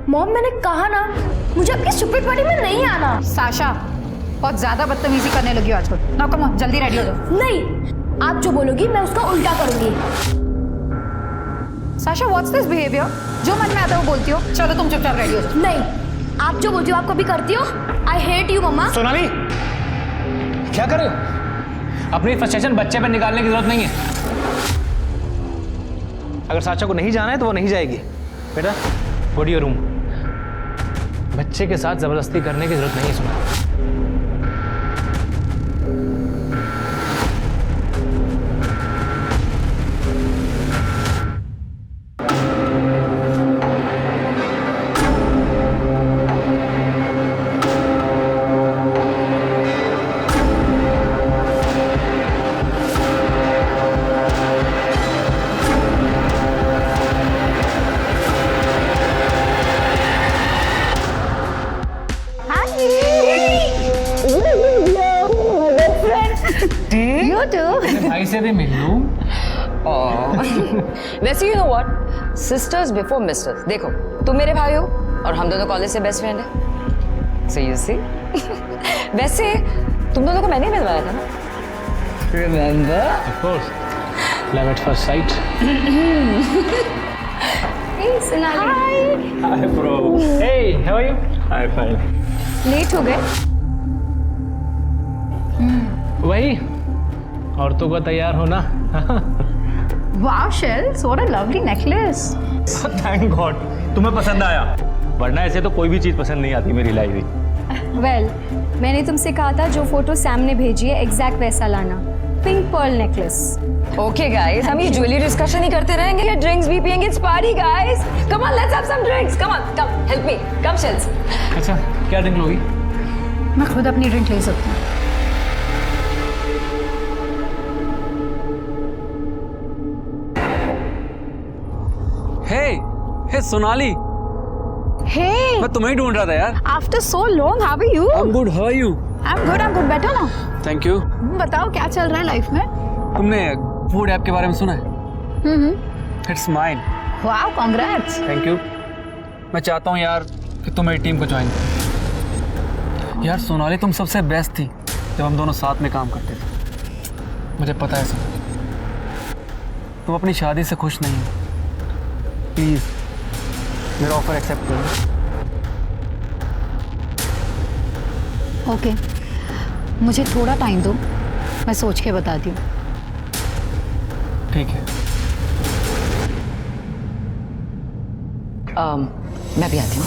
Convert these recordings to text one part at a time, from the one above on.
Mom मैंने कहा ना, मुझे आपकी स्टूपिड पार्टी में नहीं आना। साशा बहुत ज्यादा बदतमीजी करने लगी हो आजकल। नाउ कम ऑन, जल्दी रेडी हो जाओ। नहीं, आप जो बोलोगी मैं उसका उल्टा करूंगी। Sasha what's this behaviour? जो मन में आता है वो बोलती हो। चलो तुम चुपचाप रेडी हो जाओ। नहीं, आप जो बोलती हो आप कभी करती हो। आई हेट यू मम्मा। सोनाली क्या कर रहे हो? अपनी फ्रस्ट्रेशन बच्चे पे निकालने की जरूरत नहीं है। अगर साचा को नहीं जाना है तो वो नहीं जाएगी। बेटा गो टू योर रूम। बच्चे के साथ जबरदस्ती करने की जरूरत नहीं है सोनाली। You too. भाई से भी मिल लूं। वैसे you know what, sisters before misters. देखो तुम मेरे भाई हो और हम दोनों कॉलेज से बेस्ट फ्रेंड है। सो यू सी वैसे तुम दोनों को मैंने मिलवाया था ना, remember? Of course. Love at first sight. Hey Sonali. Hi bro. Hey, how are you? Hi, fine. Late हो गए? वही औरतों का तैयार होना। Wow, Shells, what a lovely necklace. Thank God तुम्हें पसंद आया, वरना ऐसे तो कोई भी चीज पसंद नहीं आती मेरी लाइफ में। वेल, मैंने तुमसे कहा था जो फोटो सैम ने भेजी है एग्जैक्ट वैसा लाना। Pink pearl necklace. Okay guys, हम ये ज्वेलरी डिस्कशन ही करते रहेंगे या ड्रिंक्स भी पियेंगे? It's party guys, come on let's have some drinks, come on, come help me, come Shells. अच्छा क्या ड्रिंक लोगी? मैं खुद अपनी ड्रिंक ले सकती हूँ। हे सोनाली, Hey, मैं तुम्हें ही ढूंढ रहा था यार। after so long, how are you? I'm good, how are you? I'm good, better now. Thank you. बताओ क्या चल रहा है लाइफ में? तुमने फूड ऐप के बारे में सुना है? It's mine. Wow, congrats. Thank you. मैं चाहता हूँ यार कि तुम मेरी टीम को ज्वाइन करो। यार सोनाली तुम सबसे बेस्ट थी जब हम दोनों साथ में काम करते थे। मुझे पता है सोनाली, तुम अपनी शादी से खुश नहीं हो। प्लीज मेरा ऑफर एक्सेप्ट करो। ओके, मुझे थोड़ा टाइम दो, मैं सोच के बताती हूँ। ठीक है। मैं भी आती हूँ।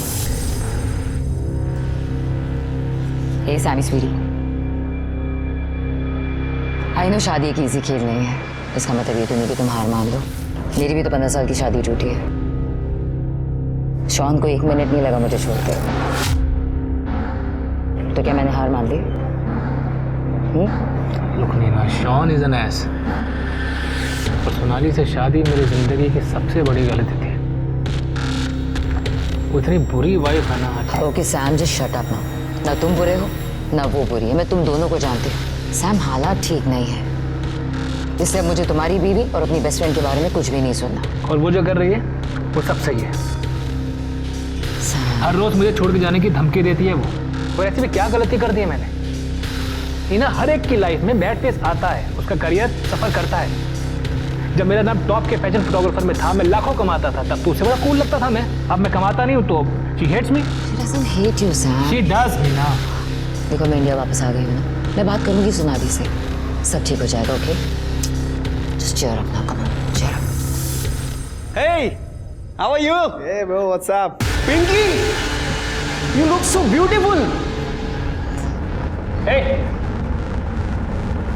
हे सैमी स्वीटी, आई नो शादी एक इजी खेल नहीं है। इसका मतलब ये तो नहीं कि तुम हार मान लो। मेरी भी तो 15 साल की शादी टूटी है। शॉन को 1 मिनट नहीं लगा मुझे छोड़ते। तो क्या मैंने हार मान ली? Look Neena, Sean is an ass. और सोनाली से शादी मेरी जिंदगी की सबसे बड़ी गलती थी। वो इतनी बुरी वाइफ है ना आज। Okay Sam, just shut up ना तुम बुरे हो ना वो बुरी है। मैं तुम दोनों को जानती हूँ। सैम हालात ठीक नहीं है, इसलिए मुझे तुम्हारी बीवी और अपनी बेस्ट फ्रेंड के बारे में कुछ भी नहीं सुनना। और वो जो कर रही है वो सब सही है। सैम, हर रोज मुझे छोड़ के जाने की धमकी देती है वो। और ऐसी में क्या गलती कर दी है मैंने? नीना, हर एक की लाइफ में बैड फेस आता है, उसका करियर सफर करता है। जब मेरा नाम टॉप के फैशन फोटोग्राफर में था, मैं लाखों कमाता था, तब तो उससे बड़ा कूल लगता था मैं। अब मैं कमाता नहीं हूँ तो she hates me. she doesn't hate you, Sam. She does Neena. देखो मैं इंडिया वापस आ गई हूँ ना, मैं बात करूंगी सोनाली से, सब ठीक हो जाएगा। Okay, just cheer up now, come on, cheer up. Hey, how are you? Hey bro, what's up? Pinky, you look so beautiful. Hey,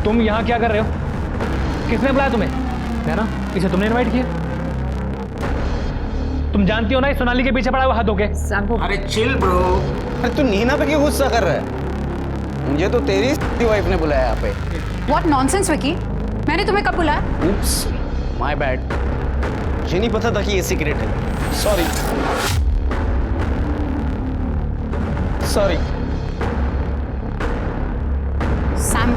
तुम यहाँ क्या कर रहे हो? किसने बुलाया तुम्हें? है ना, इसे तुमने इनवाइट किया। तुम जानती हो ना इस सोनाली के पीछे पड़ा हुआ हाथ धोके। अरे चिल ब्रो। अरे तू नीना पे क्यों गुस्सा कर रहा है? मुझे तो तेरी वाइफ ने बुलाया यहाँ पे। What nonsense, Vicky? मैंने तुम्हें कब बुलाया? Oops, my bad. मुझे नहीं पता था कि ये सीक्रेट है। Sorry. Sorry. सैम,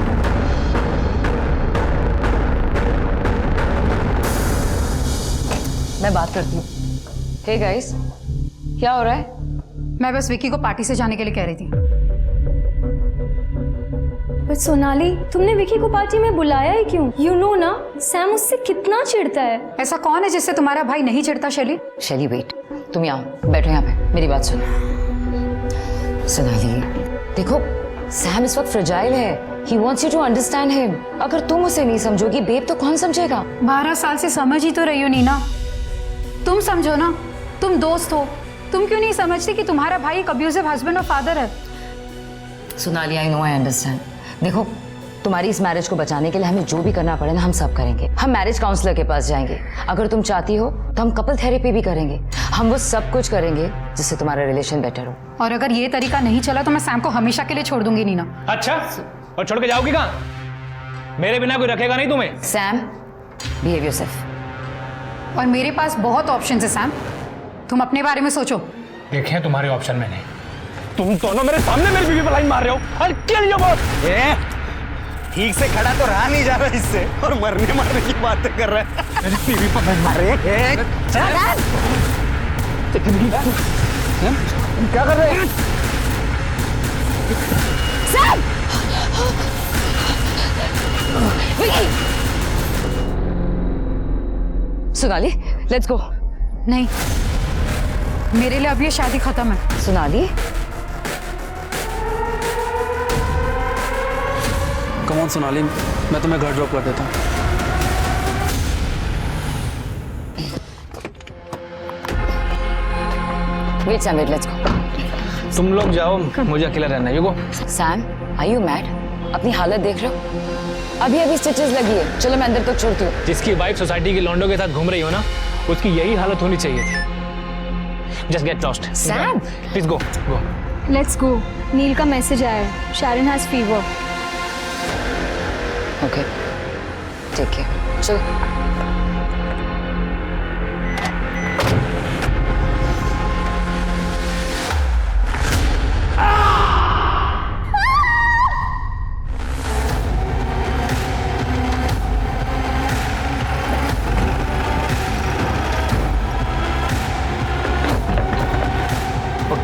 मैं बात करती हूँ। हे गाइस, क्या हो रहा है? मैं बस विकी को पार्टी से जाने के लिए कह रही थी। पर सोनाली, तुमने विकी को पार्टी में बुलाया ही क्यों? यू नो ना, सैम उससे कितना चिढ़ता है। ऐसा कौन है जिससे तुम्हारा भाई नहीं चिढ़ता शैली? शैली वेट, तुम यहाँ बैठो, यहाँ पे मेरी बात सुनो। सोनाली देखो, सैम इस वक्त फ्रजाइल है। He wants you to understand him. अगर तुम उसे नहीं समझोगी बेब तो कौन समझेगा? 12 साल से समझ ही तो रही हो नीना। तुम समझो ना, तुम दोस्त हो। तुम क्यों नहीं समझती कि तुम्हारा भाई एक अब्यूजिव हस्बैंड और फादर है? Sonali I know, I understand. देखो, तुम्हारी इस मैरिज को बचाने के लिए हमें जो भी करना पड़े ना, हम सब करेंगे। हम मैरिज काउंसलर के पास जाएंगे। अगर तुम चाहती हो तो हम कपल थेरेपी भी करेंगे। हम वो सब कुछ करेंगे जिससे तुम्हारा रिलेशन बेटर हो। और अगर ये तरीका नहीं चला तो मैं सैम को हमेशा के लिए छोड़ दूंगी नीना। अच्छा, और छोड़ के जाओगी कहाँ? मेरे बिना कोई रखेगा नहीं तुम्हें। Sam, behave yourself. और मेरे पास बहुत ऑप्शन है सैम, तुम अपने बारे में सोचो। देखे तुम्हारे ऑप्शन मैंने। तुम दोनों मेरे सामने मेरी बीवी पर लाइन मार रहे हो। I'll kill you both। ठीक से खड़ा तो रहा नहीं जा रहा इससे, और मरने मारने की बातें कर रहा है। मेरी बीवी पर लाइन मार रहे हैं। क्या कर रहे हैं? Sonali, let's go. नहीं, मेरे लिए अब ये शादी खत्म है। सोनाली, कम ऑन सोनाली, मैं तुम्हें घर ड्रॉप कर देता हूँ। Wait Sam, wait, let's go. तुम लोग जाओ, मुझे अकेला रहना है। You go. Sam, are you mad? अपनी हालत देख रहे हो? अभी अभी स्टिचेस लगी है। चलो मैं अंदर तक छोड़ती हूँ। जिसकी वाइफ सोसाइटी के लॉन्डो के साथ घूम रही हो ना, उसकी यही हालत होनी चाहिए थी। Just get lost. Sam, please go go. Let's go. Neel का मैसेज आया है, शैरन हैज फीवर। ओके, ठीक है, चलो।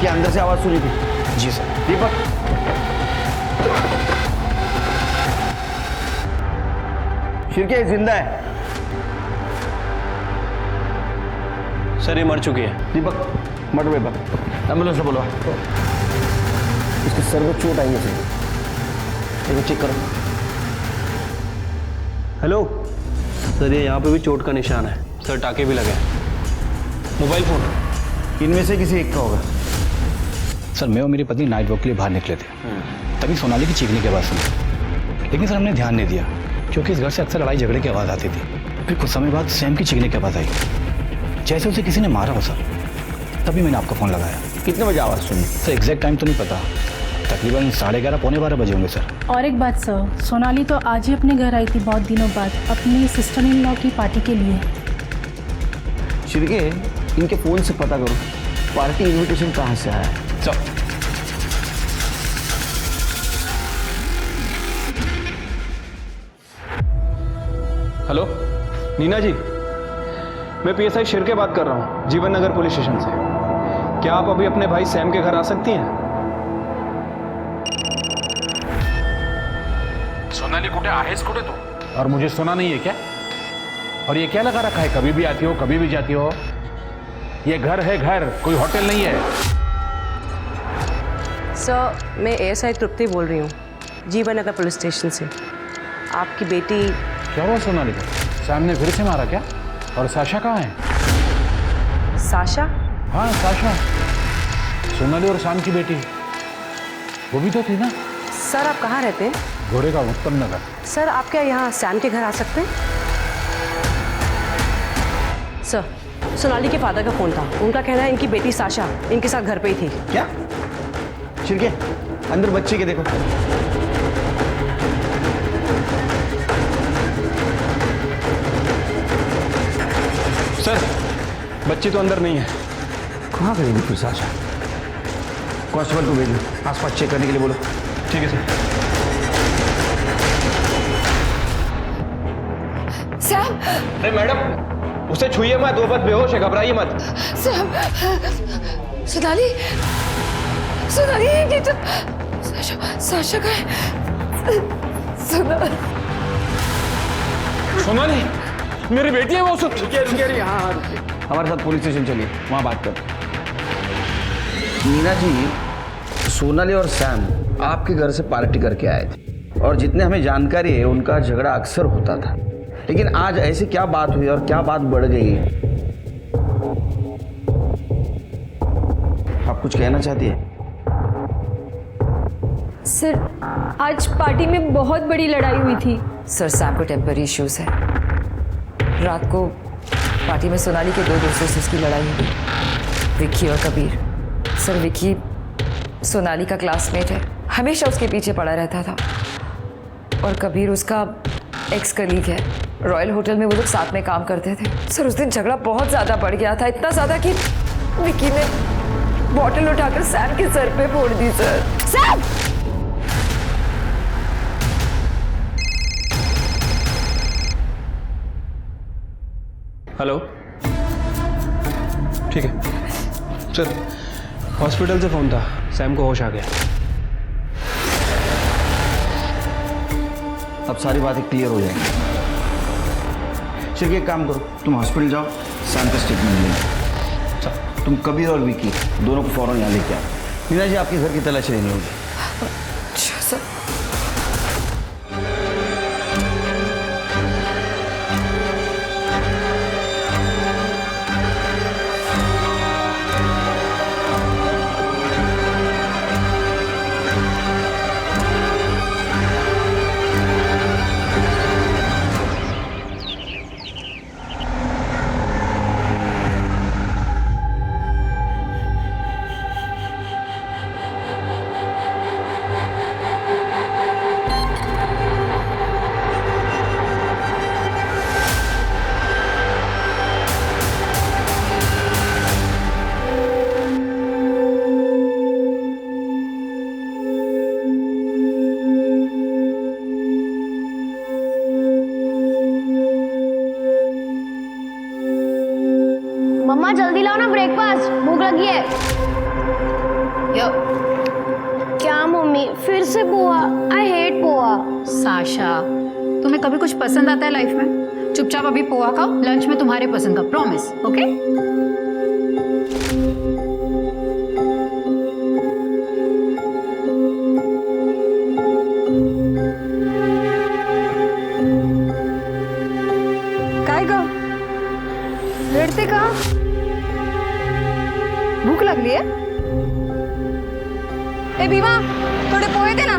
क्या अंदर से आवाज सुनी थी? जी सर। दीपक, शिरके जिंदा है। सर ये मर चुकी है। दीपक, मर्डर पेपर एम्बुलेंस से बुलवा। इसके सर में चोट आई है। एक चेक करो। हेलो सर, ये यहाँ पे भी चोट का निशान है सर, टाके भी लगे हैं। मोबाइल फोन इनमें से किसी एक का होगा। सर मैं और मेरी पत्नी नाइट वॉक के लिए बाहर निकले थे, तभी सोनाली की चीखने की आवाज़ सुनी, लेकिन सर हमने ध्यान नहीं दिया क्योंकि इस घर से अक्सर लड़ाई झगड़े की आवाज़ आती थी। फिर कुछ समय बाद सैम की चीखने की आवाज़ आई, जैसे उसे किसी ने मारा हो सर। तभी मैंने आपको फ़ोन लगाया। कितने बजे आवाज़ सुनी? सर एग्जैक्ट टाइम तो नहीं पता, तकरीबन 11:30 पौने 12 बजे होंगे सर। और एक बात सर, सोनाली तो आज ही अपने घर आई थी बहुत दिनों बाद, अपनी सिस्टर इन लॉ की पार्टी के लिए। शिरके, इनके फ़ोन से पता करो पार्टी इनविटेशन कहाँ से आया है। चलो। हेलो नीना जी, मैं पीएसआई शिरके बात कर रहा हूँ, जीवन नगर पुलिस स्टेशन से। क्या आप अभी अपने भाई सैम के घर आ सकती हैं? सोनाली कुठे आहेस कुठे तू? और मुझे सुना नहीं है क्या? और ये क्या लगा रखा है, कभी भी आती हो कभी भी जाती हो? ये घर है घर, कोई होटल नहीं है। सर, मैं एएसआई तृप्ति बोल रही हूँ, जीवन नगर पुलिस स्टेशन से। आपकी बेटी। क्या हुआ सोनाली को? सैम ने फिर से मारा क्या? और साशा कहाँ है? साशा? हाँ साशा, सोनाली और सैम की बेटी, वो भी तो थी ना। सर आप कहाँ रहते हैं? घोड़े का उत्तम नगर। सर आप क्या यहाँ सैम के घर आ सकते हैं? सर, सोनाली के फादर का फ़ोन था, उनका कहना है इनकी बेटी साशा इनके साथ घर पे ही थी। क्या? शिरके, अंदर बच्चे के देखो। सर बच्ची तो अंदर नहीं है। कहाँ गई फिर साशा? कांस्टेबल को भेजो, आसपास चेक करने के लिए बोलो। ठीक है सर। सैम! अरे मैडम, उसे छुइए मत, वो बस बेहोश है, घबराइए मत। सैम! सोनाली! सोनाली ये तो साशा का है। सोनाली मेरी बेटी है वो सब। रुकिए हाँ रुकिए, हमारे साथ पुलिस स्टेशन चलिए, वहाँ बात कर। मीना जी, सोनाली और सैम आपके घर से पार्टी करके आए थे और जितने हमें जानकारी है उनका झगड़ा अक्सर होता था, लेकिन आज ऐसी क्या बात हुई और क्या बात बढ़ गई? आप कुछ कहना चाहती है? सर आज पार्टी में बहुत बड़ी लड़ाई हुई थी। सर सैम को टेम्पररी इश्यूज है। रात को पार्टी में सोनाली के 2 दोस्तों से उसकी लड़ाई हुई, विक्की और कबीर। सर विक्की सोनाली का क्लासमेट है, हमेशा उसके पीछे पड़ा रहता था, और कबीर उसका एक्स कलीग है। रॉयल होटल में वो लोग साथ में काम करते थे। सर उस दिन झगड़ा बहुत ज़्यादा बढ़ गया था, इतना ज़्यादा कि विक्की ने बॉटल उठाकर सैम के सर पे फोड़ दी। Sir Sam! हेलो, ठीक है सर, हॉस्पिटल से फ़ोन था, सैम को होश आ गया। अब सारी बातें क्लियर हो जाएंगी। चलिए एक काम करो, तुम हॉस्पिटल जाओ, सैम का स्टेटमेंट लेना। तुम कबीर और विकी दोनों को फौरन यहाँ लेके आओ। मीना जी आपके घर की तलाशी लेनी होगी। अच्छा सर। मम्मा जल्दी लाओ ना ब्रेकफास्ट, भूख लगी है। क्या मम्मी फिर से poha? I hate poha. Sasha, तुम्हें कभी कुछ पसंद आता है लाइफ में? चुपचाप अभी पोहा खाओ, लंच में तुम्हारे पसंद का, प्रॉमिस। ओके? काय ग रडते का? भूक लागली आहे? ए भीमा, थोडे पोहे दे ना।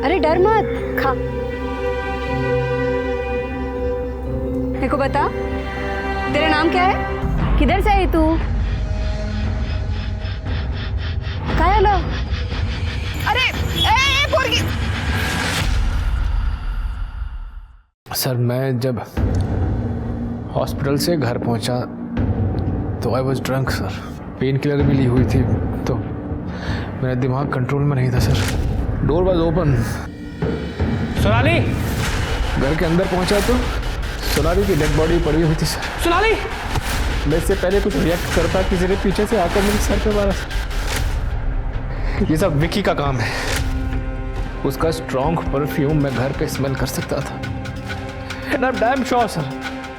अरे डर मत, खा। मेरे को बता, तेरा नाम क्या है? किधर से आई तू? काय आलं? अरे ए पोरगी। सर मैं जब हॉस्पिटल से घर पहुंचा तो I was drunk sir. Pain killer भी ली हुई थी, तो मेरा दिमाग कंट्रोल में नहीं था sir. Door was open. Sonali! घर के अंदर पहुंचा तो सोनाली की डेड बॉडी पड़ी हुई थी सर। सोनाली! मैं इससे पहले कुछ रिएक्ट करता, किसी ने पीछे से आकर मेरे सर पे मारा सर। ये सब विकी का काम है। उसका स्ट्रॉन्ग परफ्यूम मैं घर पे स्मेल कर सकता था। And I'm damn sure sir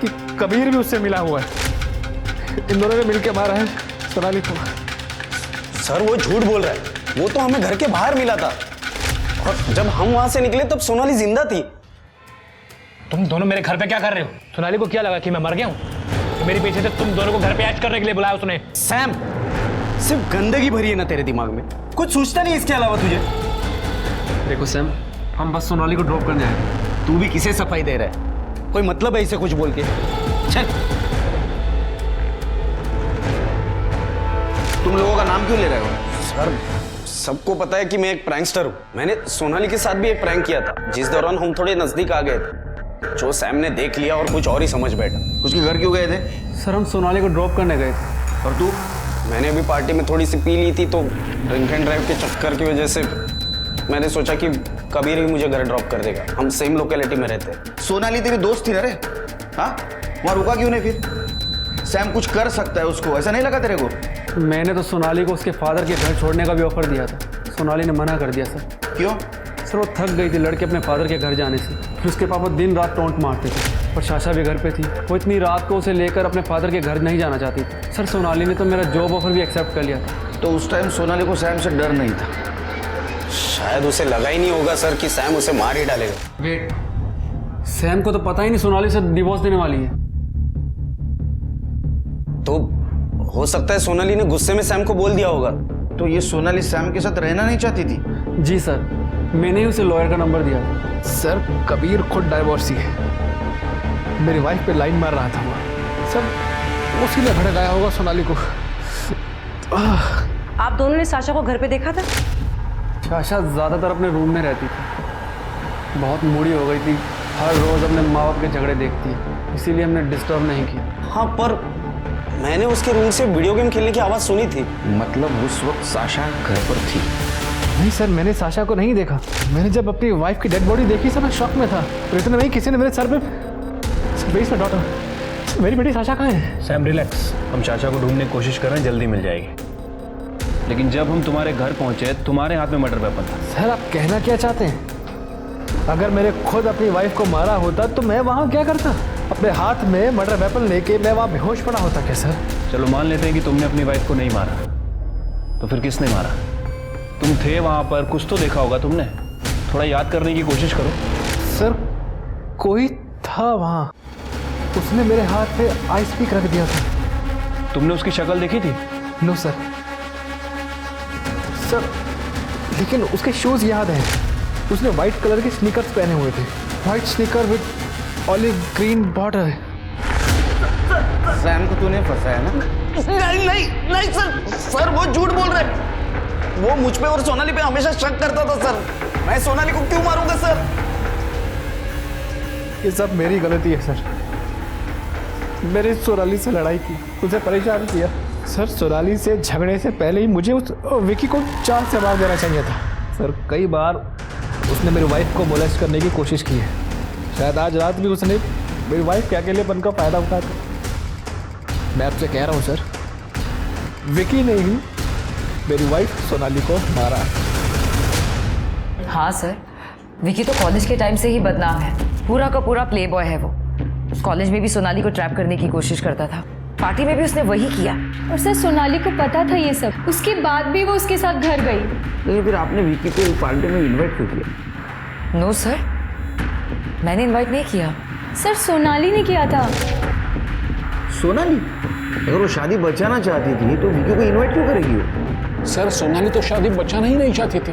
कि कबीर भी उससे मिला हुआ है। इन दोनों ने मिलकर मारा है सोनाली को। सर वो झूठ बोल रहा है, वो तो हमें घर के बाहर मिला था और जब हम वहां से निकले तब सोनाली जिंदा थी। तुम दोनों मेरे घर पे क्या कर रहे हो? सोनाली को क्या लगा कि मैं मर गया हूँ? मेरे पीछे से तुम दोनों को घर पे ऐश करने के लिए बुलाया उसने। सैम, सिर्फ गंदगी भरी है ना तेरे दिमाग में, कुछ सोचता नहीं इसके अलावा तुझे? देखो सैम, हम बस सोनाली को ड्रॉप करने आए। तू भी किसे सफाई दे रहा है? कोई मतलब है इसे कुछ बोल के? चल। तुम लोगों का नाम क्यों ले रहे हो? सर सबको पता है कि मैं एक प्रैंकस्टर हूँ। मैंने सोनाली के साथ भी एक प्रैंक किया था, जिस दौरान हम थोड़े नजदीक आ गए थे। जो सैम ने देख लिया और कुछ और ही समझ बैठा। उसके घर क्यों गए थे? सर हम सोनाली को ड्रॉप करने गए थे। और तू? मैंने अभी पार्टी में थोड़ी सी पी ली थी, तो ड्रिंक एंड ड्राइव के चक्कर की वजह से मैंने सोचा कि कबीर ही मुझे घर ड्रॉप कर देगा। हम सेम लोकेलिटी में रहते हैं। सोनाली तेरी दोस्त थी ना रे? हाँ, वहाँ रुका क्यों नहीं फिर? सैम कुछ कर सकता है उसको, ऐसा नहीं लगा तेरे को? मैंने तो सोनाली को उसके फादर के घर छोड़ने का भी ऑफर दिया था। सोनाली ने मना कर दिया सर। क्यों? सर वो थक गई थी लड़के अपने फादर के घर जाने से। फिर उसके पापा दिन रात टोंट मारते थे और शाशा भी घर पे थी। वो इतनी रात को उसे लेकर अपने फादर के घर नहीं जाना चाहती थी। सर सोनाली ने तो मेरा जॉब ऑफर भी एक्सेप्ट कर लिया था। तो उस टाइम सोनाली को सैम से डर नहीं था? शायद उसे लगा ही नहीं होगा सर कि सैम उसे मार ही डालेगा। वेट, सैम को तो पता ही नहीं सोनाली से डिवोर्स देने वाली है। तो हो सकता है सोनाली ने गुस्से में सैम को बोल दिया होगा। तो ये सोनाली सैम के साथ रहना नहीं चाहती थी? जी सर, मैंने ही उसे लॉयर का नंबर दिया था। सर कबीर खुद डाइवोर्सी है। मेरी वाइफ पे लाइन मार रहा था वो। सर उसी ने भड़काया होगा सोनाली को। आप दोनों ने साशा को घर पे देखा था? शाशा ज़्यादातर अपने रूम में रहती थी। बहुत मूडी हो गई थी, हर रोज़ अपने माँ बाप के झगड़े देखती है, इसीलिए हमने डिस्टर्ब नहीं किया। हाँ, पर मैंने उसके रूम से वीडियो गेम खेलने की आवाज़ सुनी थी। मतलब उस वक्त साशा घर पर थी? नहीं सर, मैंने साशा को नहीं देखा। मैंने जब अपनी वाइफ की डेड बॉडी देखी सर मैं शॉक में था। और इतना नहीं, किसी ने मेरे सर पे बेस में डॉटर, मेरी बेटी साशा कहाँ है? सैम रिलैक्स, हम चाचा को ढूंढने की कोशिश कर रहे हैं, जल्दी मिल जाएगी। लेकिन जब हम तुम्हारे घर पहुंचे तुम्हारे हाथ में मर्डर वेपन था। सर आप कहना क्या चाहते हैं? अगर मेरे खुद अपनी वाइफ को मारा होता तो मैं वहाँ क्या करता? अपने हाथ में मर्डर वेपन लेके मैं वहाँ बेहोश पड़ा होता क्या सर? चलो मान लेते हैं कि तुमने अपनी वाइफ को नहीं मारा, तो फिर किसने मारा? तुम थे वहां पर, कुछ तो देखा होगा तुमने। थोड़ा याद करने की कोशिश करो। सर कोई था वहाँ, उसने मेरे हाथ पे आइस पिक रख दिया था। तुमने उसकी शक्ल देखी थी? No sir. सर लेकिन उसके शूज याद हैं। उसने व्हाइट कलर के स्नीकर्स पहने हुए थे, white sneaker with olive green border. Sam को तूने फंसाया ना? नहीं नहीं नहीं सर वो झूठ बोल रहे हैं। वो मुझ पे और सोनाली पे हमेशा शक करता था सर। मैं सोनाली को क्यों मारूंगा सर? ये सब मेरी गलती है सर। मैंने सोनाली से लड़ाई की, उसे परेशान किया। सर सोनाली से झगड़े से पहले ही मुझे उस विकी को 4 से मार देना चाहिए था। सर कई बार उसने मेरी वाइफ को मोलेस्ट करने की कोशिश की है। शायद आज रात भी उसने मेरी वाइफ के अकेलेपन का फायदा उठाकर। मैं आपसे कह रहा हूँ सर, विकी ने ही मेरी वाइफ सोनाली को मारा। हाँ सर, विकी तो कॉलेज के टाइम से ही बदनाम है। पूरा का पूरा प्ले बॉय है वो। उस कॉलेज में भी सोनाली को ट्रैप करने की कोशिश करता था। पार्टी में भी उसने वही किया। और सर सोनाली को पता था ये सब, उसके बाद भी वो उसके साथ घर गई। तो फिर आपने विकी को पार्टी में इन्वाइट क्यों किया? नो सर, मैंने इनवाइट नहीं किया। सर सोनाली ने किया था। सोनाली? अगर वो शादी बचाना चाहती थी तो विकी को इन्वाइट क्यों करेगी वो? सर सोनाली तो शादी बचाना ही नहीं चाहती थी।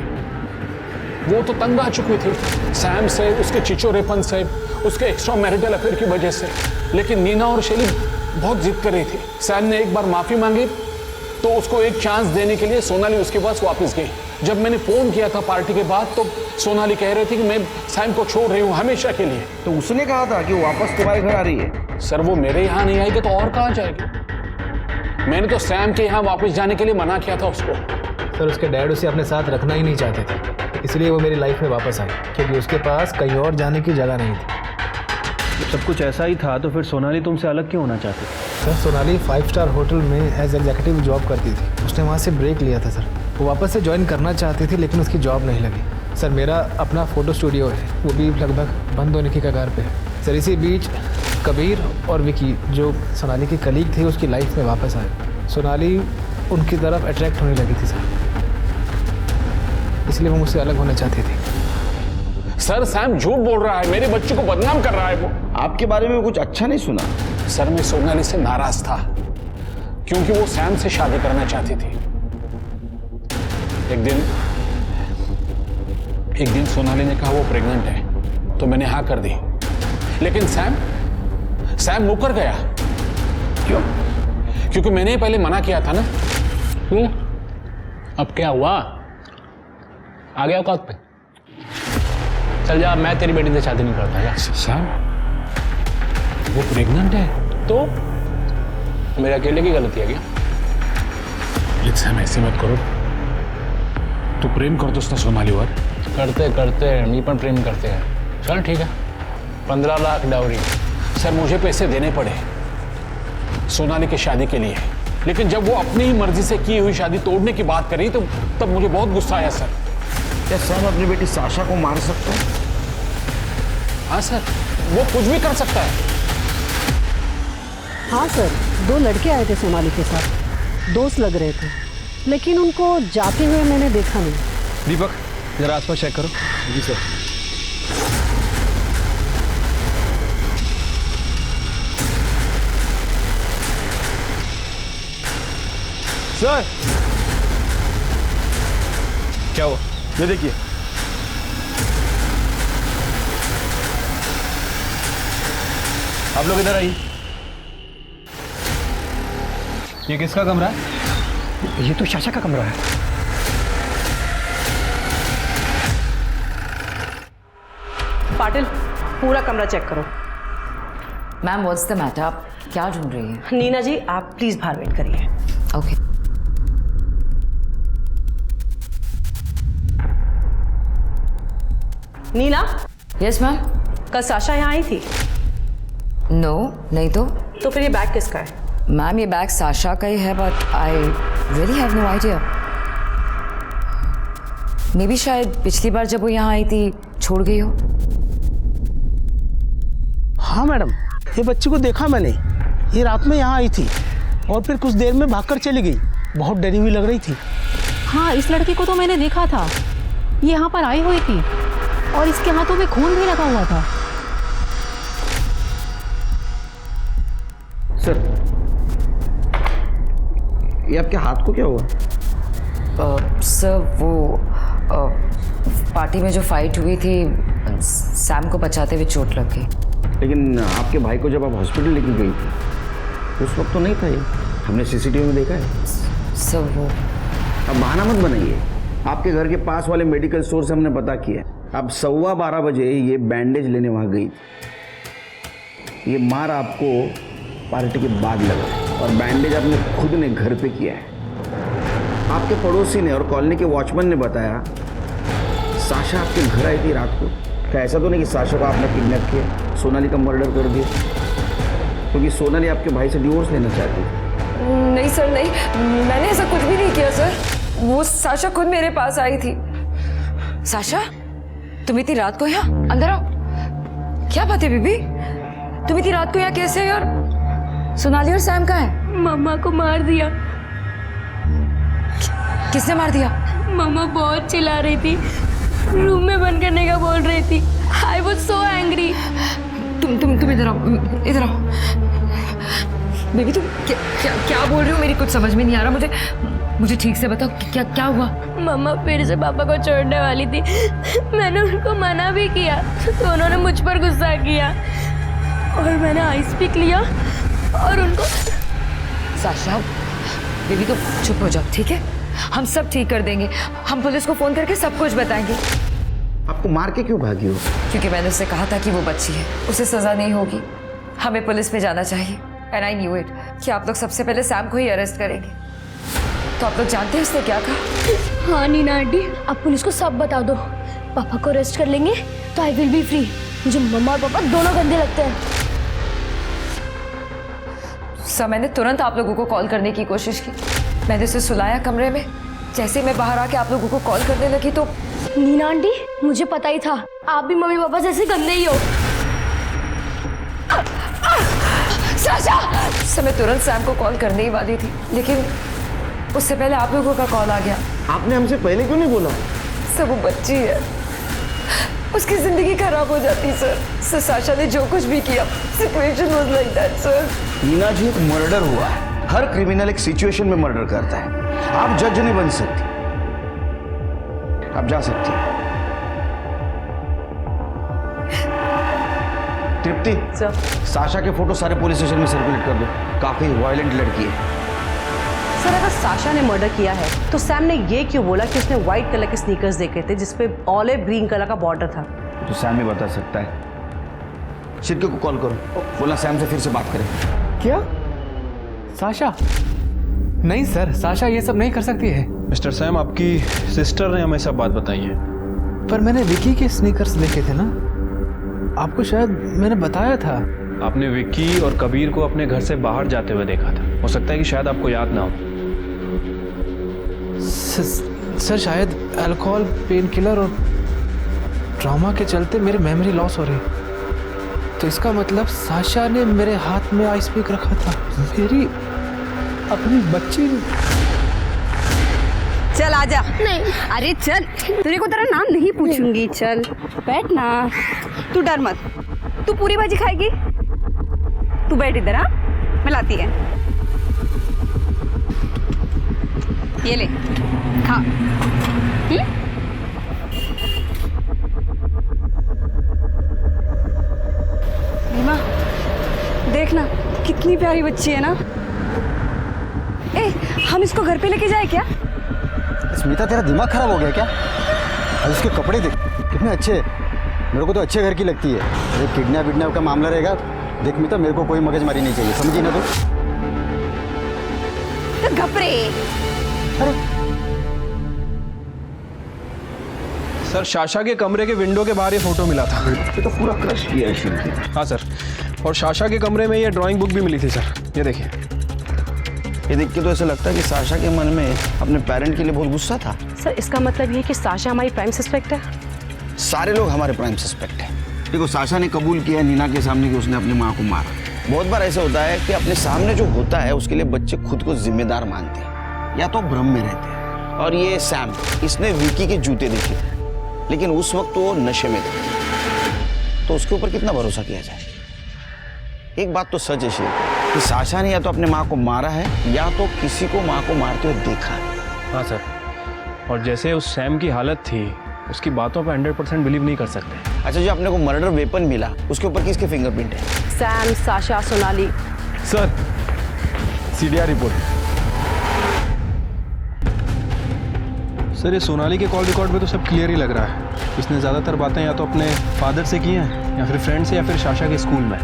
वो तो तंग आ चुकी थी सैम से, उसके चिचोरेपन से, उसके एक्स्ट्रा मैरिटल अफेयर की वजह से। लेकिन नीना और शैली बहुत जिद कर रही थी। सैम ने एक बार माफी मांगी तो उसको एक चांस देने के लिए सोनाली उसके पास वापस गई। जब मैंने फोन किया था पार्टी के बाद तो सोनाली कह रही थी कि मैं सैम को छोड़ रही हूँ हमेशा के लिए। तो उसने कहा था कि वापस तुम्हारे घर आ रही है? सर वो मेरे यहाँ नहीं आएगी तो और कहाँ जाएगी? मैंने तो सैम के यहाँ वापस जाने के लिए मना किया था उसको। सर उसके डैड उसे अपने साथ रखना ही नहीं चाहते थे, इसलिए वो मेरी लाइफ में वापस आई, क्योंकि उसके पास कहीं और जाने की जगह नहीं थी। सब कुछ ऐसा ही था तो फिर सोनाली तुमसे अलग क्यों होना चाहती थी? सर सोनाली 5 स्टार होटल में एज एग्जीक्यूटिव जॉब करती थी। उसने वहाँ से ब्रेक लिया था सर। वो वापस से ज्वाइन करना चाहती थी लेकिन उसकी जॉब नहीं लगी। सर मेरा अपना फ़ोटो स्टूडियो है, वो भी लगभग बंद होने की कगार पे। सर इसी बीच कबीर और विकी जो सोनाली की कलीग थे उसकी लाइफ में वापस आए। सोनाली उनकी तरफ अट्रैक्ट होने लगी थी सर, इसलिए वो मुझसे अलग होना चाहती थी। सर सैम झूठ बोल रहा है, मेरे बच्चे को बदनाम कर रहा है वो। आपके बारे में कुछ अच्छा नहीं सुना? सर मैं सोनाली से नाराज था क्योंकि वो सैम से शादी करना चाहती थी। एक दिन सोनाली ने कहा वो प्रेग्नेंट है तो मैंने हाँ कर दी। लेकिन सैम मुकर गया। क्यों? क्योंकि मैंने पहले मना किया था ना। अब क्या हुआ? आ गया औकात पे। चल जा, मैं तेरी बेटी से शादी नहीं करता। जा। सैम वो प्रेग्नेंट है तो मेरे अकेले की गलती है क्या? लेकिन सैम ऐसे मत करो। तू प्रेम करतोस ना सोनालीवर? करते नहीं पण प्रेम करते हैं। चल ठीक है, 15 लाख डाउरी। सर मुझे पैसे देने पड़े सोनाली की शादी के लिए, लेकिन जब वो अपनी ही मर्जी से की हुई शादी तोड़ने की बात करी तो तब मुझे बहुत गुस्सा आया सर। क्या सैम अपनी बेटी साशा को मार सकता है? हाँ सर, वो कुछ भी कर सकता है। हाँ सर, 2 लड़के आए थे सोनाली के साथ, दोस्त लग रहे थे, लेकिन उनको जाते हुए मैंने देखा नहीं। दीपक जरा आसपास चेक करो। जी सर। सर क्या हुआ? ये देखिए। आप लोग इधर आइए। ये किसका कमरा है? ये तो साशा का कमरा है। पाटिल, पूरा कमरा चेक करो। मैम व्हाट्स द मैटर, आप क्या ढूंढ रही हैं? नीना जी, आप प्लीज बाहर वेट करिए। ओके। नीना। Yes ma'am. कल साशा यहाँ आई थी? नो, नहीं तो फिर ये बैग किसका है? मैम ये बैग साशा का ही है, but I really have no idea. Maybe शायद पिछली बार जब वो यहाँ आई थी छोड़ गई हो। हाँ मैडम, ये बच्ची को देखा मैंने, ये रात में यहाँ आई थी और फिर कुछ देर में भागकर चली गई। बहुत डरी हुई लग रही थी। हाँ, इस लड़की को तो मैंने देखा था, ये यहाँ पर आई हुई थी और इसके हाथों में खून भी लगा हुआ था। सर, ये आपके हाथ को क्या हुआ? सर वो पार्टी में जो फाइट हुई थी, सैम को बचाते हुए चोट लग गई। लेकिन आपके भाई को जब आप हॉस्पिटल लेके गई थी उस वक्त तो नहीं था ये, हमने सीसीटीवी में देखा है। सर वो अब बहाना मत बनाइए। आपके घर के पास वाले मेडिकल स्टोर से हमने पता किया। अब 12:15 बजे ये बैंडेज लेने वहाँ गई। ये मार आपको पार्टी के बाद लगा और बैंडेज आपने खुद ने घर पे किया है। आपके पड़ोसी ने और कॉलोनी के वॉचमैन ने बताया साशा आपके घर आई थी रात को। क्या ऐसा तो नहीं कि साशा को आपने किडनैप किया, सोनाली का मर्डर कर दिया? क्योंकि सोनाली आपके भाई से डिवोर्स लेना चाहती थी। नहीं सर, नहीं, मैंने ऐसा कुछ भी नहीं किया सर। वो साशा खुद मेरे पास आई थी। साशा, तुम इतनी रात को यहाँ? अंदर आओ। क्या बात है बीबी, तुम इतनी रात को यहाँ कैसे हो? और सोनाली और सैम कहाँ है? मम्मा को मार दिया। किसने मार दिया? मम्मा बहुत चिल्ला रही थी, रूम में बंद करने का बोल रही थी। I was so angry. तुम इधर आओ, इधर आओ। बेबी तुम क्या बोल रही हो? मेरी कुछ समझ में नहीं आ रहा। मुझे ठीक से बताओ क्या हुआ? मम्मा फिर से पापा को छोड़ने वाली थी। मैंने उनको मना भी किया तो उन्होंने मुझ पर गुस्सा किया और मैंने आइस पिक लिया और उनको। साशा, बेबी तो चुप हो जाओ, ठीक है? हम सब ठीक कर देंगे। हम पुलिस को फोन करके सब कुछ बताएंगे। आपको मार के क्यों भागी हो? क्योंकि मैंने उससे कहा था कि वो बच्ची है, उसे सजा नहीं होगी। हमें पुलिस में जाना चाहिए। एंड आई न्यू इट कि आप लोग सबसे पहले सैम को ही अरेस्ट करेंगे। तो आप लोग जानते हैं उसने क्या कहा? हाँ नीना आंटी, आप पुलिस को सब बता दो। पापा को अरेस्ट कर लेंगे तो आई विल बी फ्री। मुझे मम्मा और पापा दोनों गंदे लगते हैं। सर, मैंने तुरंत आप लोगों को कॉल करने की कोशिश की। मैंने उसे सुलाया कमरे में। जैसे ही मैं बाहर आके आप लोगों को कॉल करने लगी तो नीना आंटी, मुझे पता ही था आप भी मम्मी पापा जैसे गंदे ही हो। साशा! सर, मैं तुरंत सैम को कॉल करने ही वाली थी, लेकिन उससे पहले आप लोगों का कॉल आ गया। आपने हमसे पहले क्यों नहीं बोला? सर, वो बच्ची है, उसकी जिंदगी खराब हो जाती सर। साशा ने जो कुछ भी किया, situation was like that sir. Neena ji, एक मर्डर हुआ है। हर क्रिमिनल एक सिचुएशन में मर्डर करता है। आप जज नहीं बन सकती। आप जा सकती हैं। तृप्ति, साशा के फोटो सारे पुलिस स्टेशन में सर्कुलेट कर दो। काफी वायलेंट लड़की है। सर, अगर साशा ने मर्डर किया है तो सैम ने ये क्यों बोला कि उसने व्हाइट कलर के स्नीकर्स देखे थे जिसपे ऑलिव ग्रीन कलर का बॉर्डर था? तो सैम ही बता सकता है। शिरके को कॉल करो, बोला सैम से फिर से बात करें। क्या? साशा? नहीं सर, साशा ये सब नहीं कर सकती है। मिस्टर सैम, आपकी सिस्टर ने हमें सब बात बताई है। पर मैंने विकी के स्नीकर्स देखे थे ना, आपको शायद मैंने बताया था। आपने विक्की और कबीर को अपने घर से बाहर जाते हुए देखा था। हो सकता है कि शायद आपको याद ना हो। सर शायद अल्कोहल, पेन किलर और ट्रॉमा के चलते मेरी मेमोरी लॉस हो रही है। तो इसका मतलब साशा ने मेरे हाथ में आइस पिक रखा था, मेरी अपनी बच्ची। चल आजा। नहीं अरे चल, तेरे को तेरा नाम नहीं पूछूंगी, चल बैठ ना। तू डर मत, तू पूरी भाजी खाएगी। तू बैठ इधर, हाँ मैं लाती है। ये ले खा। रीमा देखना कितनी प्यारी बच्ची है ना। ए हम इसको घर पे लेके जाए क्या? स्मिता तेरा दिमाग खराब हो गया क्या? और इसके कपड़े देख कितने अच्छे हैं। मेरे को तो अच्छे घर की लगती है। एक किडनैप का मामला रहेगा। देख मिता, मेरे को कोई मगजमारी नहीं चाहिए, समझी ना तू? तो घबरे। सर शाशा के कमरे के विंडो के बाहर ये फोटो मिला था। ये तो पूरा क्रश किया है। हाँ सर, और शाशा के कमरे में ये ड्राइंग बुक भी मिली थी सर, ये देखिए। ये देख के तो ऐसा लगता है कि साशा के मन में अपने पेरेंट के लिए बहुत गुस्सा था। सर इसका मतलब ये है कि साशा हमारी प्राइम सस्पेक्ट है? सारे लोग हमारे प्राइम सस्पेक्ट हैं। देखो साशा ने कबूल किया नीना के सामने कि उसने अपनी माँ को मारा। बहुत बार ऐसा होता है कि अपने सामने जो होता है उसके लिए बच्चे खुद को जिम्मेदार मानते हैं या तो भ्रम में रहते हैं। और ये सैम, इसने विकी के जूते देखे थे, लेकिन उस वक्त वो नशे में थे, तो उसके ऊपर कितना भरोसा किया जाए। एक बात तो सच है शेर कि साशा ने या तो अपने माँ को मारा है या तो किसी को माँ को मारते हुए देखा है। हाँ सर, और जैसे उस सैम की हालत थी, उसकी बातों पर 100% बिलीव नहीं कर सकते। अच्छा, जो अपने को मर्डर वेपन मिला उसके ऊपर किसके फिंगरप्रिंट है? Sam, Sasha, Sonali. Sir CDR report. Sir ये सोनाली के कॉल रिकॉर्ड में तो सब क्लियर ही लग रहा है। इसने ज़्यादातर बातें या तो अपने फादर से की हैं या फिर फ्रेंड से या फिर शाशा के स्कूल में।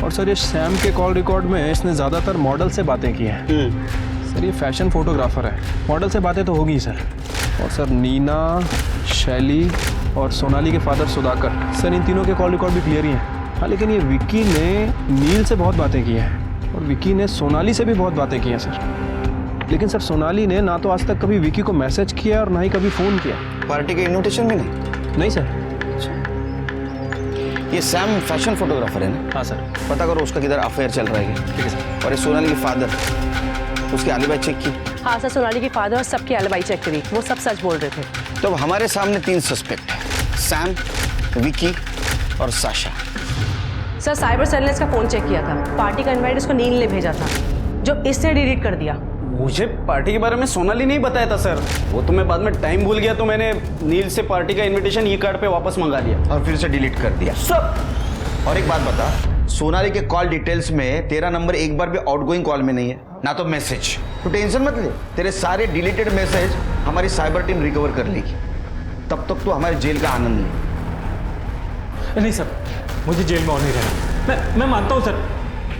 और सर ये सैम के कॉल रिकॉर्ड में इसने ज़्यादातर मॉडल से बातें की हैं। सर ये फैशन फोटोग्राफर है, मॉडल से बातें तो होगी सर। और सर नीना, शैली और सोनाली के फादर सुधाकर, सर इन तीनों के कॉल रिकॉर्ड भी क्लियर ही हैं। हाँ, लेकिन ये विक्की ने नील से बहुत बातें की हैं और विक्की ने सोनाली से भी बहुत बातें की हैं सर। लेकिन सर सोनाली ने ना तो आज तक कभी विक्की को मैसेज किया और ना ही कभी फ़ोन किया। पार्टी के इन्विटेशन भी नहीं सर। ये सैम फैशन फोटोग्राफर है ना? हाँ सर। पता करो उसका किधर अफेयर चल रहा है। ठीक है सर। और ये सोनाली के फादर, उसकी एलिबाई चेक की? हाँ सर, सोनाली के फादर और सबकी एलिबाई चेक करी, वो सब सच बोल रहे थे। तो हमारे सामने 3 सस्पेक्ट हैं, सैम, विकी और साशा। सर साइबर सेल ने इसका फोन चेक किया था। पार्टी का इनवाइट इसको नील ने भेजा था, जो इसने डिलीट कर दिया। मुझे पार्टी के बारे में सोनाली नहीं बताया था सर। वो तो मैं बाद में टाइम भूल गया, तो मैंने नील से पार्टी का इनविटेशन ई कार्ड पे वापस मंगा दिया और फिर से डिलीट कर दिया सब। और एक बात बता, सोनाली के कॉल डिटेल्स में तेरा नंबर एक बार भी आउटगोइंग कॉल में नहीं है, ना तो मैसेज। तो टेंशन मत ले, तेरे सारे डिलीटेड मैसेज हमारी साइबर टीम रिकवर कर लेगी। तब तक तो हमारे जेल का आनंद ले। नहीं सर, मुझे जेल में और नहीं रहना। मैं मानता हूँ सर,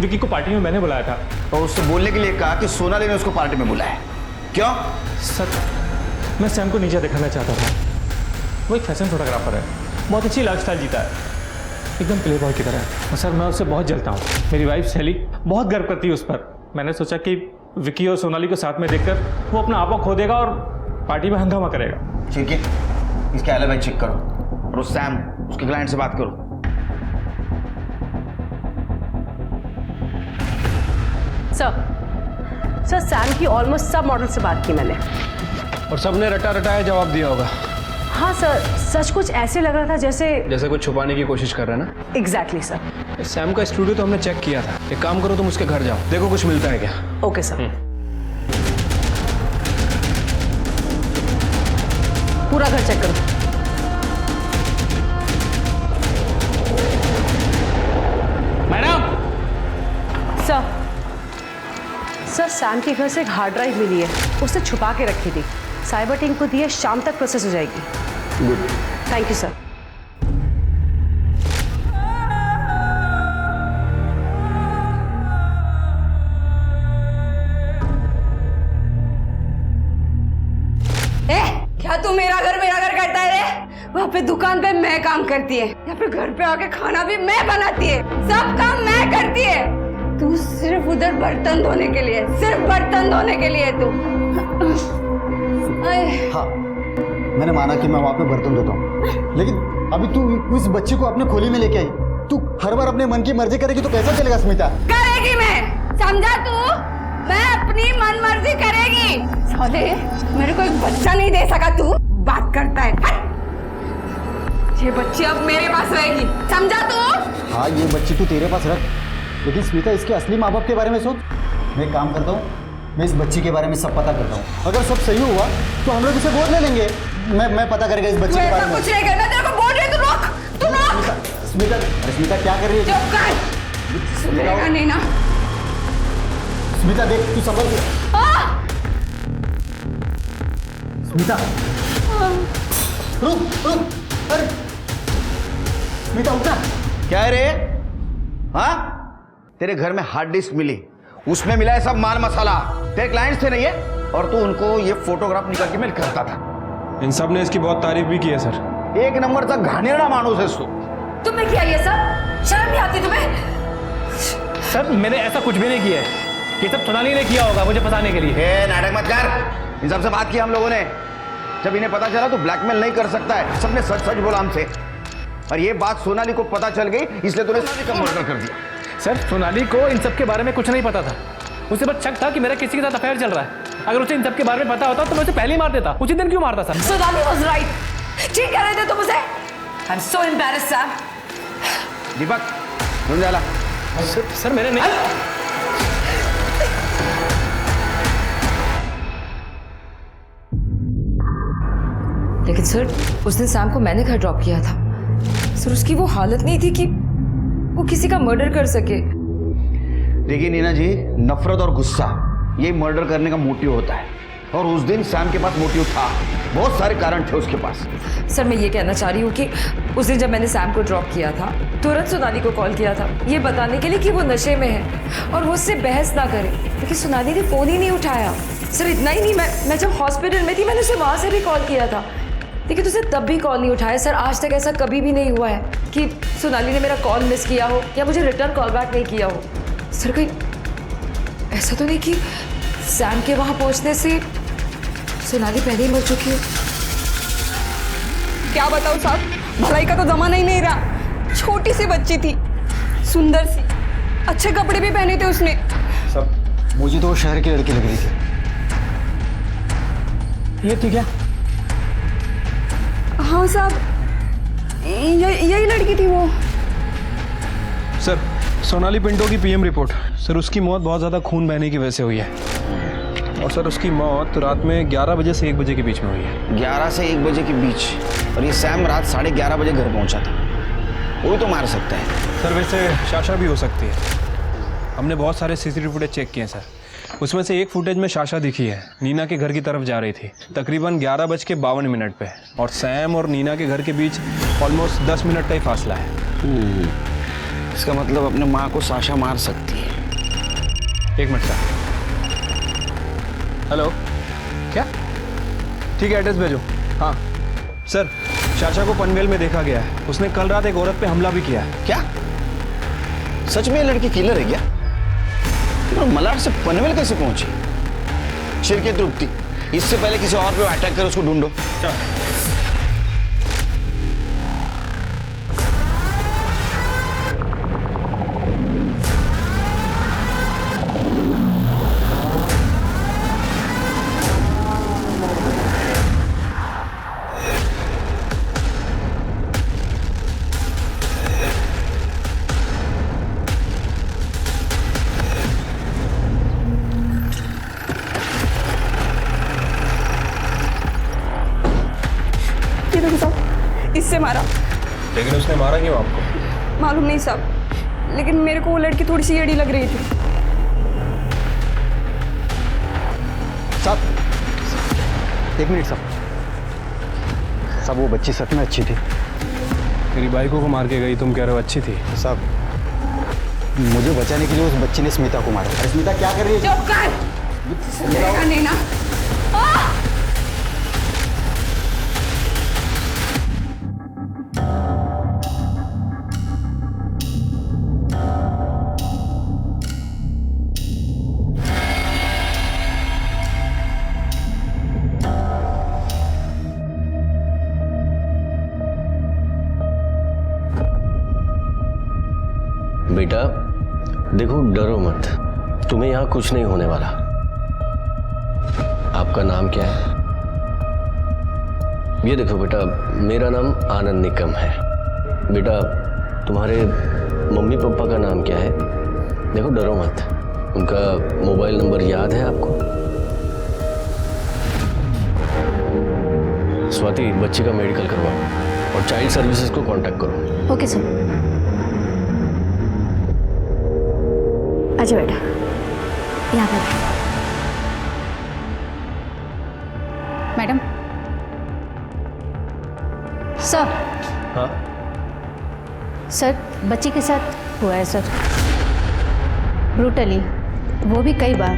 विकी को पार्टी में मैंने बुलाया था और उससे बोलने के लिए कहा कि सोनाली ने उसको पार्टी में बुलाया। क्यों? सर मैं सैम को नीचे दिखाना चाहता था। वो एक फैशन फोटोग्राफर है, बहुत अच्छी लाइफस्टाइल जीता है, एकदम प्ले बॉय की तरह है। और सर मैं उससे बहुत जलता हूँ। मेरी वाइफ शैली बहुत गर्व करती है उस पर। मैंने सोचा कि विकी और सोनाली को साथ में देखकर वो अपना आपा खो देगा और पार्टी में हंगामा करेगा। ठीक है, इसके एलिबाई चेक करो और उस सैम, उसके क्लाइंट से बात करो। सर सैम की ऑलमोस्ट सब मॉडल से बात की मैंने, और सबने रटा रटाया जवाब दिया होगा। हाँ सर, सच कुछ ऐसे लग रहा था जैसे कुछ छुपाने की कोशिश कर रहे हैं ना। Exactly sir. सैम का स्टूडियो तो हमने चेक किया था। एक काम करो, तुम उसके घर जाओ, देखो कुछ मिलता है क्या। Okay sir. पूरा घर चेक करो। मैडम। सर सैम के घर से एक हार्ड ड्राइव मिली है, उसने छुपा के रखी थी। साइबर टीम को दिए, शाम तक प्रोसेस हो जाएगी। Good, thank you sir. क्या तू मेरा घर करता है रे? वहाँ पे दुकान पे मैं काम करती है या फिर घर पे आके खाना भी मैं बनाती है, सब काम मैं करती है। तू सिर्फ उधर बर्तन धोने के लिए, सिर्फ बर्तन धोने के लिए तू। हाँ, मैंने माना कि मैं वहाँ पे बर्तन धोता हूँ, लेकिन अभी तू इस बच्चे को अपने खोली में लेके आई, तू हर बार अपने मन की मर्जी करेगी तो कैसा चलेगा स्मिता? करेगी मैं, समझा तू? मैं अपनी मन मर्जी करेगी। साले, मेरे को एक बच्चा नहीं दे सका, तू बात करता है। हट। ये बच्ची अब मेरे पास रहेगी, समझा तू? हाँ, ये बच्ची तू तेरे पास रख, लेकिन स्मिता इसके असली माँ बाप के बारे में सोच। मैं एक काम करता हूँ, मैं इस बच्ची के बारे में सब पता करता हूँ। अगर सब सही हुआ तो हम लोग इसे गोद ले लेंगे। मैं पता करके इस बच्ची के बारे में। कुछ नहीं करना, तेरे को बोल रही हूँ, तू रोक, तू रोक। स्मिता, अरे स्मिता क्या कर रही है? चुप कर, सुधरेगा नहीं ना। स्मिता देख, तू समझ। स्मिता, रुक, अरे स्मिता उठना। क्या है रे? हाँ, तेरे घर में हार्ड डिस्क मिली, उसमें मिला है सब माल मसाला। तेरे क्लाइंट्स थे नहीं है, और तू उनको ये फोटोग्राफ निकाल के मेल करता था। इन सब ने इसकी बहुत तारीफ भी की है सर। एक नंबर का घानेरड़ा मानुस है तू। तुमने किया ये सब? शर्म नहीं आती तुम्हें? सर मैंने ऐसा कुछ भी नहीं किया है, ये सब सोनाली ने किया होगा मुझे फंसाने के लिए। नाटक मत कर, इन सबसे बात की हम लोगों ने। जब इन्हें पता चला तो ब्लैकमेल नहीं कर सकता है, सबने सच सच बोला हमसे। और ये बात सोनाली को पता चल गई, इसलिए तूने सोनाली का मर्डर कर दिया। सर सोनाली को इन सब के बारे में कुछ नहीं पता था, उसे बस शक था कि मेरा किसी के साथ अफेयर चल रहा है। अगर उसे इन सब के बारे में पता होता तो मैं उसे पहले ही मार देता। उसी दिन क्यों मारता सर? Sonali was right. ठीक कह रहे थे तुम उसे। I am so embarrassed sir. Deepak, ढूंढ जाला। सर मेरे नहीं। लेकिन सर उस दिन सैम को मैंने घर ड्रॉप किया था सर। उसकी वो हालत नहीं थी कि वो किसी का मर्डर कर सके। देखिए नीना जी, नफरत और गुस्सा ये मर्डर करने का मोटिव होता है, और उस दिन सैम के पास मोटिव था, बहुत सारे कारण थे उसके पास। सर मैं ये कहना चाह रही हूँ कि उस दिन जब मैंने सैम को ड्रॉप किया था तुरंत सोनाली को कॉल किया था ये बताने के लिए कि वो नशे में है और वो उससे बहस ना करे, लेकिन सोनाली ने फ़ोन ही नहीं उठाया। सर इतना ही नहीं, मैं जब हॉस्पिटल में थी मैंने उसे वहाँ से भी कॉल किया था, लेकिन उसे तब भी कॉल नहीं उठाया। सर आज तक ऐसा कभी भी नहीं हुआ है कि सोनाली ने मेरा कॉल मिस किया हो या मुझे रिटर्न कॉल बैक नहीं किया हो। सर कहीं ऐसा तो नहीं कि सैम के वहाँ पहुँचने से सोनाली पहले ही मर चुकी हो? क्या बताऊँ साहब, भलाई का तो जमाना ही नहीं रहा। छोटी सी बच्ची थी, सुंदर सी, अच्छे कपड़े भी पहने थे उसने। सब मुझे तो वो शहर की लड़की लग रही थी। ये थी क्या? हाँ साहब, यही लड़की थी वो। सर सोनाली पिंटो की पीएम रिपोर्ट। सर उसकी मौत बहुत ज़्यादा खून बहने की वजह से हुई है, और सर उसकी मौत रात में 11 बजे से 1 बजे के बीच में हुई है। 11 से 1 बजे के बीच, और ये सैम रात 11:30 बजे घर पहुंचा था, वही तो मार सकता है। सर वैसे शाशा भी हो सकती है, हमने बहुत सारे सीसीटीवी फुटेज चेक किए हैं सर। उसमें से एक फुटेज में शाशा दिखी है, नीना के घर की तरफ जा रही थी तकरीबन 11:52 पे, और सैम और नीना के घर के बीच ऑलमोस्ट 10 मिनट का ही फासला है। इसका मतलब अपने माँ को साशा मार सकती है। 1 मिनट सर। हेलो, क्या? ठीक है, एड्रेस भेजो। हाँ सर, शाशा को पनवेल में देखा गया है, उसने कल रात एक औरत पे हमला भी किया है। क्या सच में ये लड़की किलर है क्या? तो मलाड से पनवेल कैसे पहुंची? शिरके तृप्ति, इससे पहले किसी और पे अटैक कर उसको ढूंढो। इससे मारा। लेकिन उसने मारा क्यों आपको? मालूम नहीं साहब, लेकिन मेरे को वो लड़की थोड़ी सी एड़ी लग रही थी। साहब 1 मिनट साहब। साहब वो बच्ची सच में अच्छी थी। तेरी बाइकों को मार के गई, तुम कह रहे हो अच्छी थी? साहब मुझे बचाने के लिए उस बच्ची ने स्मिता को मारा। अरे स्मिता क्या कर रही है? चुप कर, नहीं ना। बेटा देखो, डरो मत, तुम्हें यहाँ कुछ नहीं होने वाला। आपका नाम क्या है? ये देखो बेटा, मेरा नाम आनंद निकम है। बेटा तुम्हारे मम्मी पापा का नाम क्या है? देखो डरो मत, उनका मोबाइल नंबर याद है आपको? स्वाति, बच्चे का मेडिकल करवाओ और चाइल्ड सर्विसेज को कांटेक्ट करो। Okay sir. अच्छा बेटा, यहाँ पे मैडम। सर। हाँ सर, बच्ची के साथ हुआ है सर, ब्रूटली, वो भी कई बार।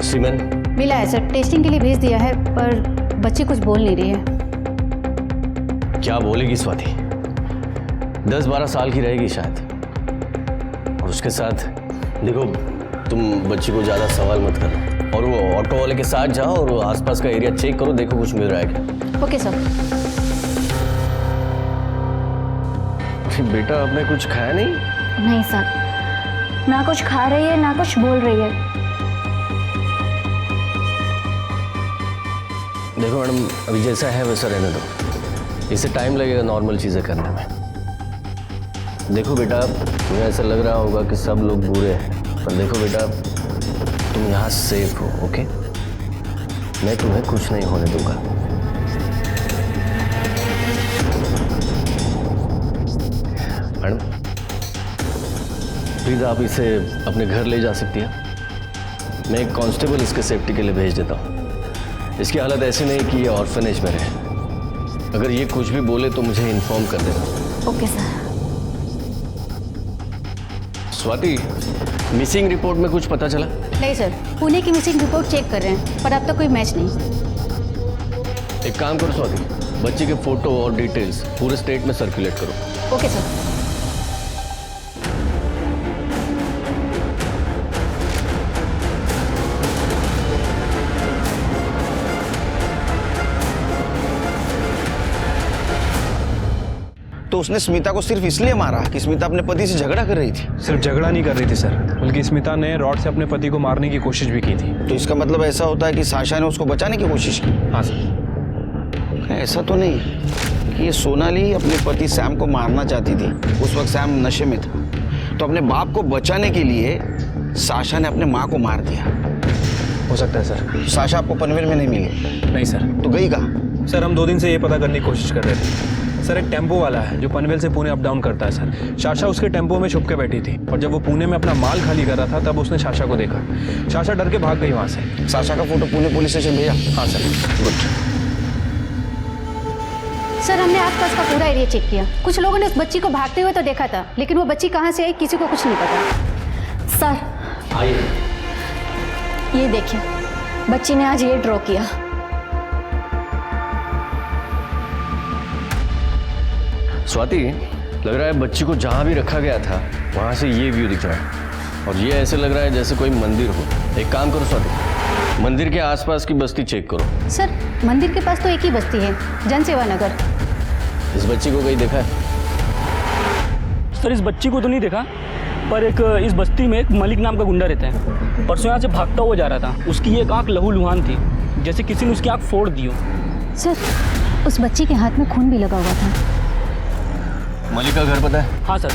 सीमेन मिला है सर, टेस्टिंग के लिए भेज दिया है, पर बच्ची कुछ बोल नहीं रही है। क्या बोलेगी स्वाति? 10-12 साल की रहेगी शायद। और उसके साथ देखो, तुम बच्ची को ज़्यादा सवाल मत करो और वो ऑटो वाले के साथ जाओ और वो आसपास का एरिया चेक करो, देखो कुछ मिल रहा है क्या। Okay sir. बेटा आपने कुछ खाया नहीं? नहीं सर, ना कुछ खा रही है ना कुछ बोल रही है। देखो मैडम, अभी जैसा है वैसा रहने दो, इसे टाइम लगेगा नॉर्मल चीज़ें करने में। देखो बेटा, तुम्हें ऐसा लग रहा होगा कि सब लोग बुरे हैं, पर देखो बेटा, तुम यहाँ सेफ हो, ओके? मैं तुम्हें कुछ नहीं होने दूंगा। मैडम प्लीज़ आप इसे अपने घर ले जा सकती है? मैं एक कांस्टेबल इसके सेफ्टी के लिए भेज देता हूँ। इसकी हालत ऐसी नहीं कि ये ऑर्फनेज में रहे। अगर ये कुछ भी बोले तो मुझे इन्फॉर्म कर देना। Okay sir. Swati, missing report में कुछ पता चला? नहीं सर, पुणे की मिसिंग रिपोर्ट चेक कर रहे हैं, पर अब तक कोई मैच नहीं। एक काम करो स्वाति, बच्चे के फोटो और डिटेल्स पूरे स्टेट में सर्कुलेट करो। Okay sir. तो उसने स्मिता को सिर्फ इसलिए मारा कि स्मिता अपने पति से झगड़ा कर रही थी? सिर्फ झगड़ा नहीं कर रही थी सर, बल्कि स्मिता ने रॉड से अपने पति को मारने की कोशिश भी की थी। तो इसका मतलब ऐसा होता है कि साशा ने उसको बचाने की कोशिश की? हाँ सर। ऐसा तो नहीं कि ये सोनाली अपने पति सैम को मारना चाहती थी, उस वक्त सैम नशे में था, तो अपने बाप को बचाने के लिए साशा ने अपने माँ को मार दिया। हो सकता है सर। साशा आपको पनवेल में नहीं मिली? नहीं सर। तो गई कहाँ? सर हम 2 दिन से ये पता करने की कोशिश कर रहे थे सर। एक टेम्पो वाला है जो पनवेल से पुणे अप डाउन करता है सर। शाशा उसके टेम्पो में छुप के बैठी थी और जब वो पुणे में अपना माल खाली कर रहा था तब उसने शाशा को देखा। शाशा डर के भाग गई वहाँ से। साशा का फोटो पुणे पुलिस स्टेशन भेजा? हाँ सर। गुड। सर हमने आसपास का पूरा एरिया चेक किया, कुछ लोगों ने उस बच्ची को भागते हुए तो देखा था, लेकिन वो बच्ची कहाँ से आई किसी को कुछ नहीं पता। सर आइए। ये देखिए, बच्ची ने आज ये ड्रॉ किया। स्वाति, लग रहा है बच्ची को जहाँ भी रखा गया था वहाँ से ये व्यू दिख रहा है और ये ऐसे लग रहा है जैसे कोई मंदिर हो। एक काम करो स्वाति, मंदिर के आसपास की बस्ती चेक करो। सर मंदिर के पास तो एक ही बस्ती है, जनसेवा नगर। इस बच्ची को कहीं देखा है? सर इस बच्ची को तो नहीं देखा, पर एक इस बस्ती में एक मलिक नाम का गुंडा रहता है। परसों यहाँ से भागता हुआ जा रहा था, उसकी एक आंख लहूलुहान थी, जैसे किसी ने उसकी आंख फोड़ दी हो। सर उस बच्ची के हाथ में खून भी लगा हुआ था। मलिक का घर पता है? हाँ सर।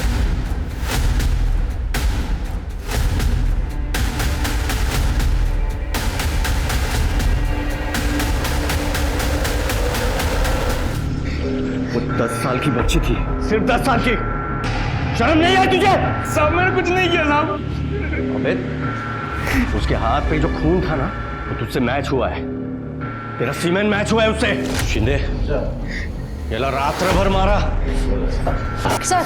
वो 10 साल की बच्ची थी, सिर्फ 10 साल की। शर्म नहीं आई तुझे? साहब मैंने कुछ नहीं किया साहब। अबे, उसके हाथ पे जो खून था ना, वो तुझसे मैच हुआ है। तेरा सीमेन मैच हुआ है उससे। शिंदे, ये ला रात्र भर मारा। सर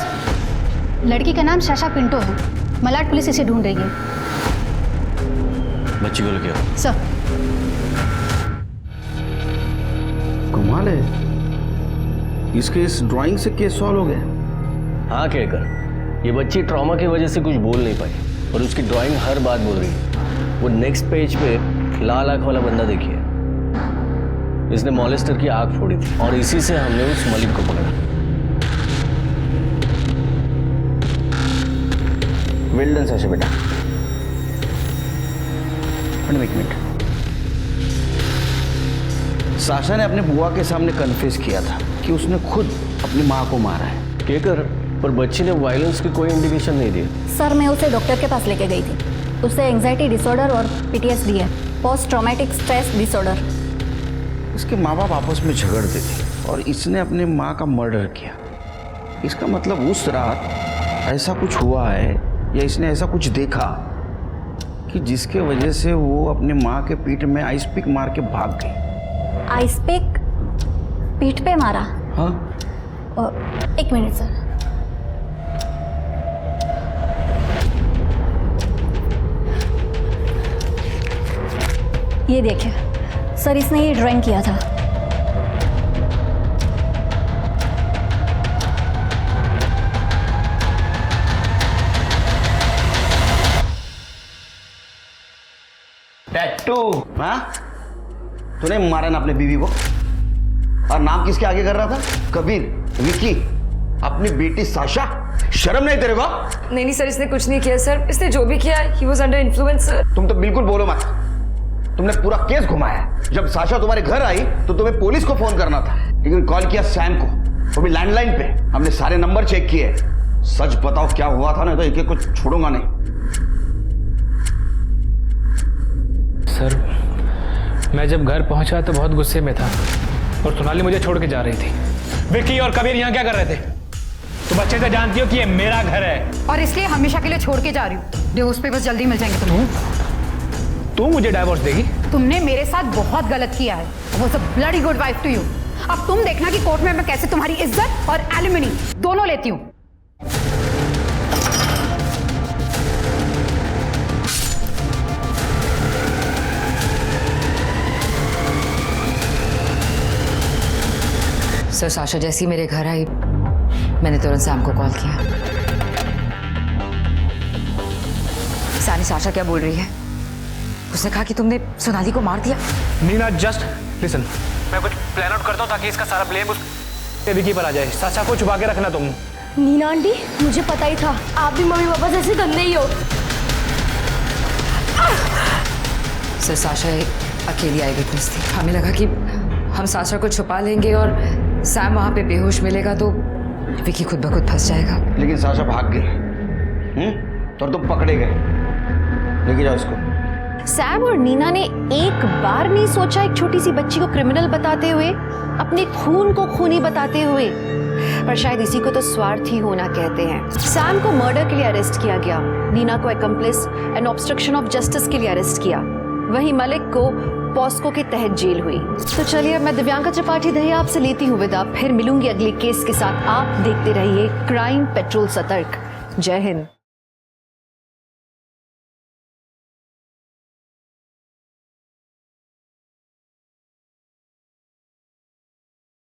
लड़की का नाम शाशा पिंटो है, मलाड पुलिस इसे ढूंढ रही है। बच्ची को लेके आओ। सर। कमाल है, इसके इस ड्राइंग से केस सॉल्व हो गया। हाँ कहकर, ये बच्ची ट्रॉमा की वजह से कुछ बोल नहीं पाई और उसकी ड्राइंग हर बात बोल रही है। वो नेक्स्ट पेज पे लाल आंख वाला बंदा देखिए, इसने मॉलेस्टर की आंख फोड़ी थी और इसी से हमने उस मलिक को पकड़ा। वेल डन साशा बेटा। मैडम एक मिनट, साशा ने अपने बुआ के सामने कन्फेस किया था कि उसने खुद अपनी माँ को मारा है। केकर, पर बच्ची ने वायलेंस की कोई इंडिकेशन नहीं दी। सर मैं उसे डॉक्टर के पास लेके गई थी। उसे एंजाइटी डिसऑर्डर और PTSD है, पोस्ट ट्रॉमेटिक स्ट्रेस डिसऑर्डर। इसके माँ बाप आपस में झगड़ते थे और इसने अपने माँ का मर्डर किया। इसका मतलब उस रात ऐसा कुछ हुआ है या इसने ऐसा कुछ देखा कि जिसके वजह से वो अपने माँ के पीठ में आइस पिक मार के भाग गई। आइस पिक पीठ पे मारा? हाँ। एक मिनट सर। ये देखिए सर, इसने ये ड्राइंग किया था। टैटू? हाँ, तूने मारा ना अपने बीवी को? और नाम किसके आगे कर रहा था? कबीर, विकी, अपनी बेटी साशा? शर्म नहीं तेरे को? नहीं सर, इसने कुछ नहीं किया सर। इसने जो भी किया he was under influence sir. तुम तो बिल्कुल बोलो मत। तुमने पूरा केस घुमाया। जब साशा तुम्हारे घर आई तो तुम्हें पुलिस को फोन करना था, लेकिन कॉल किया सैम को, वो भी लैंडलाइन पे। हमने सारे नंबर चेक किए। सच बताओ क्या हुआ था, ना तो एक एक को छोड़ूंगा नहीं। सर मैं जब घर पहुंचा तो बहुत गुस्से में था और सोनाली मुझे छोड़ के जा रही थी। विक्की और कबीर यहाँ क्या कर रहे थे? तुम अच्छे से जानती हो कि ये मेरा घर है और इसलिए हमेशा के लिए छोड़ के जा रही हूँ। डिवोर्स पेपर्स जल्दी मिल जाएंगे तुम्हें। तू मुझे डाइवोर्स देगी? तुमने मेरे साथ बहुत गलत किया है। वो bloody good wife to you. अब तुम देखना कि कोर्ट में मैं कैसे तुम्हारी इज्जत और एलिमनी दोनों लेती हूँ। सर साशा जैसी मेरे घर आई, मैंने तुरंत सैम को कॉल किया। सानी, साशा क्या बोल रही है? उसने कहा कि तुमने सोनाली को मार दिया। नीना जस्ट लिसन, मैं कुछ प्लान आउट करता हूँ ताकि इसका सारा ब्लेम उस विकी पर आ जाए। साशा को छुपा के रखना तुम। नीना आंटी, मुझे पता ही था आप भी मम्मी पापा जैसे गंदे ही हो। सर साशा एक अकेली आई विटनेस थी। हमें लगा कि हम साशा को छुपा लेंगे और सैम वहां पे बेहोश मिलेगा तो विकी खुद ब खुद फंस जाएगा। लेकिन साशा भाग गई और तुम पकड़े गए। लेके जाओ इसको। सैम और नीना ने एक बार नहीं सोचा एक छोटी सी बच्ची को क्रिमिनल बताते हुए, अपने खून को खूनी बताते हुए। पर शायद इसी को तो स्वार्थी होना कहते हैं। सैम को मर्डर के लिए अरेस्ट किया गया, नीना को एक्म्प्लिस एंड ऑब्स्ट्रक्शन ऑफ जस्टिस के लिए अरेस्ट किया, वहीं मलिक को पॉस्को के तहत जेल हुई। तो चलिए अब मैं दिव्यांका त्रिपाठी दहिया आपसे लेती हूँ विदा। फिर मिलूंगी अगले केस के साथ। आप देखते रहिए क्राइम पेट्रोल सतर्क। जय हिंद।